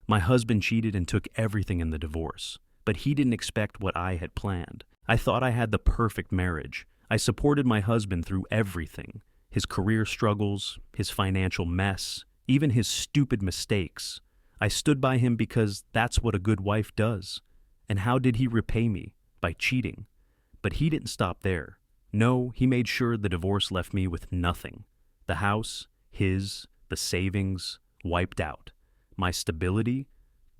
My husband cheated and took everything in the divorce, but he didn't expect what I had planned. I thought I had the perfect marriage. I supported my husband through everything, his career struggles, his financial mess, even his stupid mistakes. I stood by him because that's what a good wife does. And how did he repay me? By cheating. But he didn't stop there. No, he made sure the divorce left me with nothing. The house, the savings, wiped out. My stability,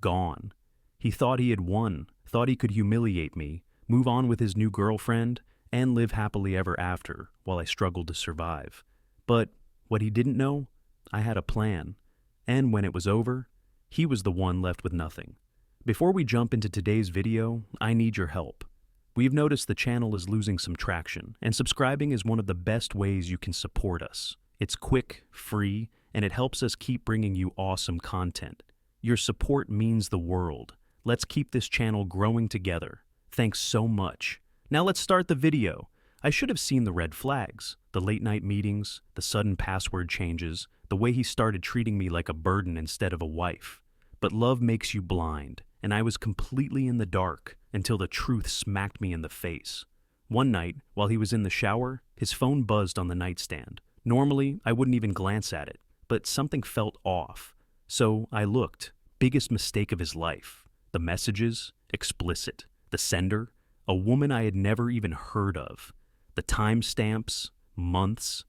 gone. He thought he had won, thought he could humiliate me, move on with his new girlfriend, and live happily ever after while I struggled to survive. But what he didn't know, I had a plan. And when it was over, he was the one left with nothing. Before we jump into today's video, I need your help. We've noticed the channel is losing some traction, and subscribing is one of the best ways you can support us. It's quick, free, and it helps us keep bringing you awesome content. Your support means the world. Let's keep this channel growing together. Thanks so much. Now let's start the video. I should have seen the red flags, the late night meetings, the sudden password changes, the way he started treating me like a burden instead of a wife. But love makes you blind, and I was completely in the dark until the truth smacked me in the face. One night, while he was in the shower, his phone buzzed on the nightstand. Normally, I wouldn't even glance at it, but something felt off. So I looked. Biggest mistake of his life. The messages, explicit. The sender, a woman I had never even heard of. The timestamps, months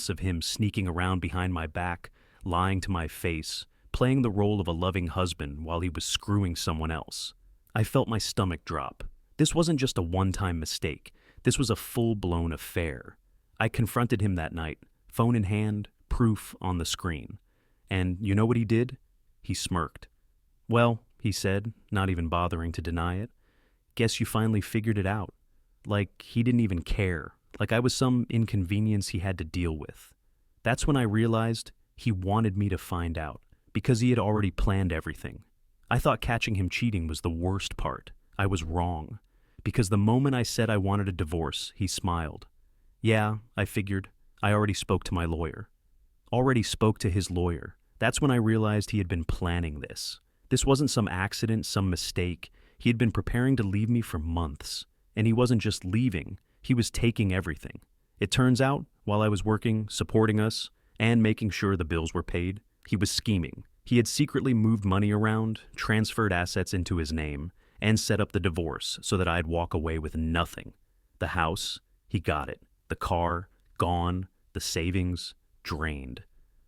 of him sneaking around behind my back, lying to my face, playing the role of a loving husband while he was screwing someone else. I felt my stomach drop. This wasn't just a one-time mistake. This was a full-blown affair. I confronted him that night, phone in hand, proof on the screen. And you know what he did? He smirked. "Well," he said, not even bothering to deny it, "guess you finally figured it out." Like he didn't even care. Like I was some inconvenience he had to deal with. That's when I realized he wanted me to find out, because he had already planned everything. I thought catching him cheating was the worst part. I was wrong. Because the moment I said I wanted a divorce, he smiled. Yeah, I figured. I already spoke to my lawyer. Already spoke to his lawyer. That's when I realized he had been planning this. This wasn't some accident, some mistake. He had been preparing to leave me for months. And he wasn't just leaving, he was taking everything. It turns out, while I was working, supporting us, and making sure the bills were paid, he was scheming. He had secretly moved money around, transferred assets into his name, and set up the divorce so that I'd walk away with nothing. The house, he got it. The car, gone. The savings, drained.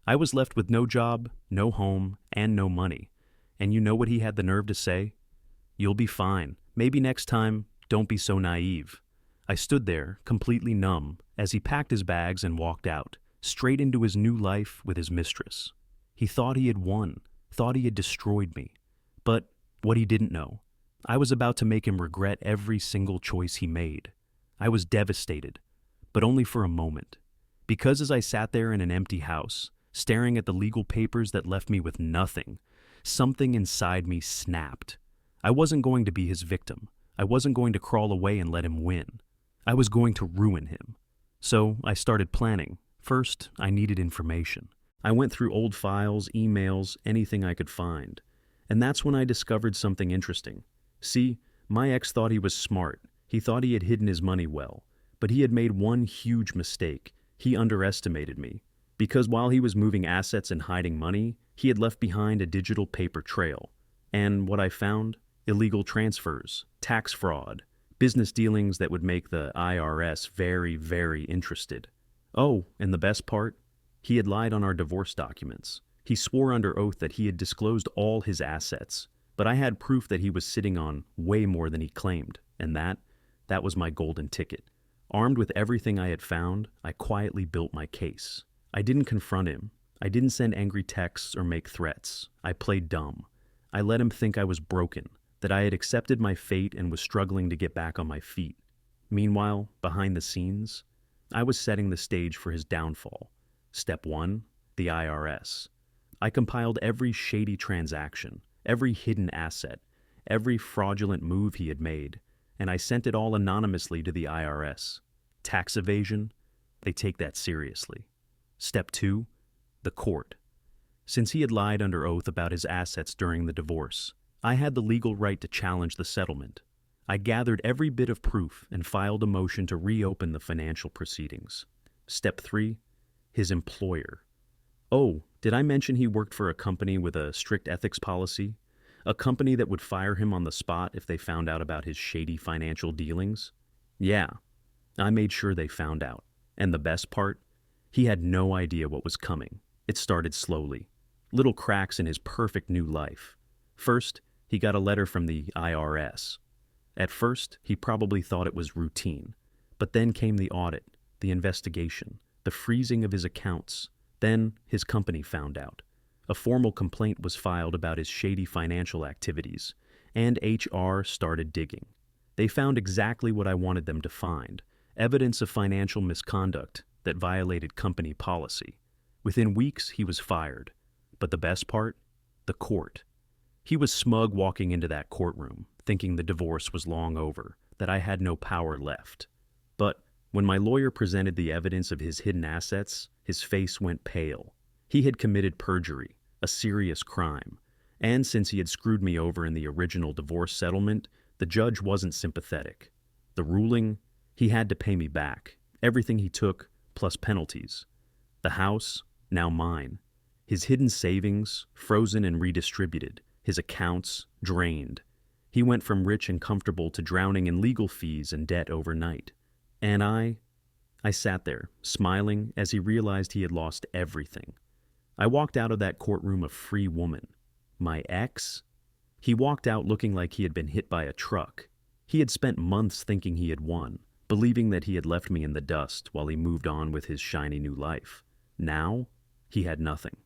I was left with no job, no home, and no money. And you know what he had the nerve to say? "You'll be fine. Maybe next time, don't be so naive." I stood there, completely numb, as he packed his bags and walked out, straight into his new life with his mistress. He thought he had won, thought he had destroyed me. But what he didn't know, I was about to make him regret every single choice he made. I was devastated, but only for a moment. Because as I sat there in an empty house, staring at the legal papers that left me with nothing, something inside me snapped. I wasn't going to be his victim. I wasn't going to crawl away and let him win. I was going to ruin him. So I started planning. First, I needed information. I went through old files, emails, anything I could find. And that's when I discovered something interesting. See, my ex thought he was smart. He thought he had hidden his money well. But he had made one huge mistake. He underestimated me. Because while he was moving assets and hiding money, he had left behind a digital paper trail. And what I found? Illegal transfers, tax fraud, business dealings that would make the IRS very, very interested. Oh, and the best part? He had lied on our divorce documents. He swore under oath that he had disclosed all his assets, but I had proof that he was sitting on way more than he claimed, and that was my golden ticket. Armed with everything I had found, I quietly built my case. I didn't confront him. I didn't send angry texts or make threats. I played dumb. I let him think I was broken, that I had accepted my fate and was struggling to get back on my feet. Meanwhile, behind the scenes, I was setting the stage for his downfall. Step 1, the IRS. I compiled every shady transaction, every hidden asset, every fraudulent move he had made, and I sent it all anonymously to the IRS. Tax evasion, they take that seriously. Step 2, the court. Since he had lied under oath about his assets during the divorce, I had the legal right to challenge the settlement. I gathered every bit of proof and filed a motion to reopen the financial proceedings. Step 3. His employer. Oh, did I mention he worked for a company with a strict ethics policy? A company that would fire him on the spot if they found out about his shady financial dealings? Yeah, I made sure they found out. And the best part? He had no idea what was coming. It started slowly. Little cracks in his perfect new life. First, he got a letter from the IRS. At first, he probably thought it was routine. But then came the audit, the investigation, the freezing of his accounts. Then his company found out. A formal complaint was filed about his shady financial activities, and HR started digging. They found exactly what I wanted them to find: evidence of financial misconduct that violated company policy. Within weeks, he was fired. But the best part? The court. He was smug walking into that courtroom, thinking the divorce was long over, that I had no power left. But when my lawyer presented the evidence of his hidden assets, his face went pale. He had committed perjury, a serious crime. And since he had screwed me over in the original divorce settlement, the judge wasn't sympathetic. The ruling? He had to pay me back. Everything he took, plus penalties. The house? Now mine. His hidden savings, frozen and redistributed. His accounts, drained. He went from rich and comfortable to drowning in legal fees and debt overnight. And I sat there, smiling as he realized he had lost everything. I walked out of that courtroom a free woman. My ex? He walked out looking like he had been hit by a truck. He had spent months thinking he had won, believing that he had left me in the dust while he moved on with his shiny new life. Now, he had nothing.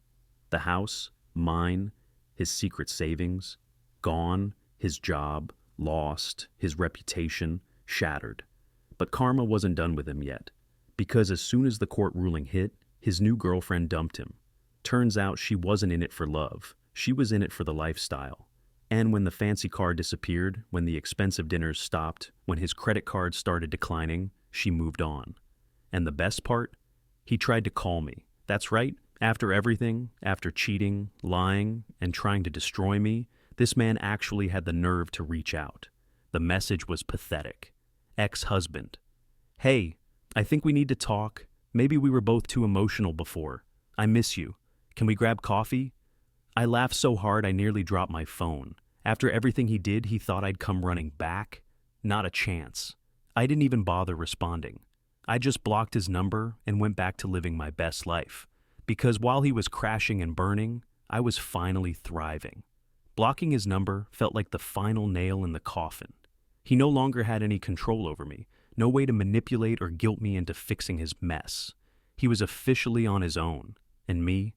The house, mine, his secret savings, gone, his job, lost, his reputation, shattered. But karma wasn't done with him yet, because as soon as the court ruling hit, his new girlfriend dumped him. Turns out she wasn't in it for love. She was in it for the lifestyle. And when the fancy car disappeared, when the expensive dinners stopped, when his credit card started declining, she moved on. And the best part? He tried to call me. That's right. After everything, after cheating, lying, and trying to destroy me, this man actually had the nerve to reach out. The message was pathetic. Ex-husband. Hey, I think we need to talk. Maybe we were both too emotional before. I miss you. Can we grab coffee? I laughed so hard I nearly dropped my phone. After everything he did, he thought I'd come running back? Not a chance. I didn't even bother responding. I just blocked his number and went back to living my best life. Because while he was crashing and burning, I was finally thriving. Blocking his number felt like the final nail in the coffin. He no longer had any control over me, no way to manipulate or guilt me into fixing his mess. He was officially on his own, and me,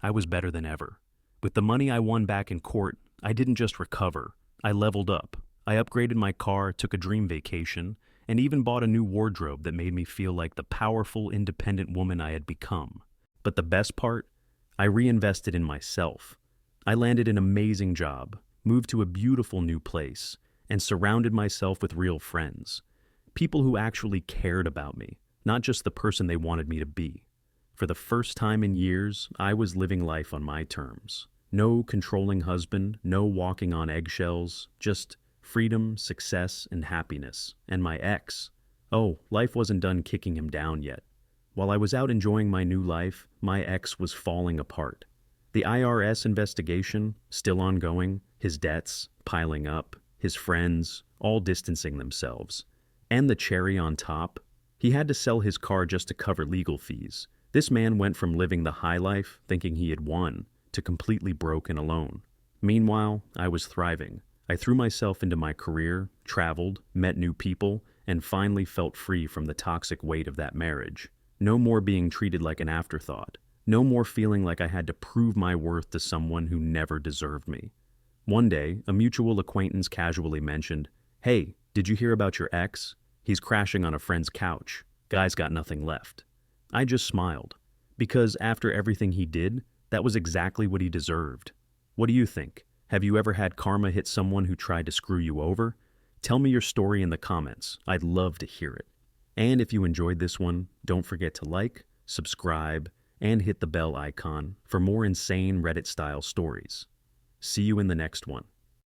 I was better than ever. With the money I won back in court, I didn't just recover, I leveled up. I upgraded my car, took a dream vacation, and even bought a new wardrobe that made me feel like the powerful, independent woman I had become. But the best part? I reinvested in myself. I landed an amazing job, moved to a beautiful new place, and surrounded myself with real friends. People who actually cared about me, not just the person they wanted me to be. For the first time in years, I was living life on my terms. No controlling husband, no walking on eggshells, just freedom, success, and happiness. And my ex. Oh, life wasn't done kicking him down yet. While I was out enjoying my new life, my ex was falling apart. The IRS investigation, still ongoing, his debts piling up, his friends all distancing themselves. And the cherry on top, he had to sell his car just to cover legal fees. This man went from living the high life, thinking he had won, to completely broke and alone. Meanwhile, I was thriving. I threw myself into my career, traveled, met new people, and finally felt free from the toxic weight of that marriage. No more being treated like an afterthought. No more feeling like I had to prove my worth to someone who never deserved me. One day, a mutual acquaintance casually mentioned, "Hey, did you hear about your ex? He's crashing on a friend's couch. Guy's got nothing left." I just smiled, because after everything he did, that was exactly what he deserved. What do you think? Have you ever had karma hit someone who tried to screw you over? Tell me your story in the comments. I'd love to hear it. And if you enjoyed this one, don't forget to like, subscribe, and hit the bell icon for more insane Reddit-style stories. See you in the next one.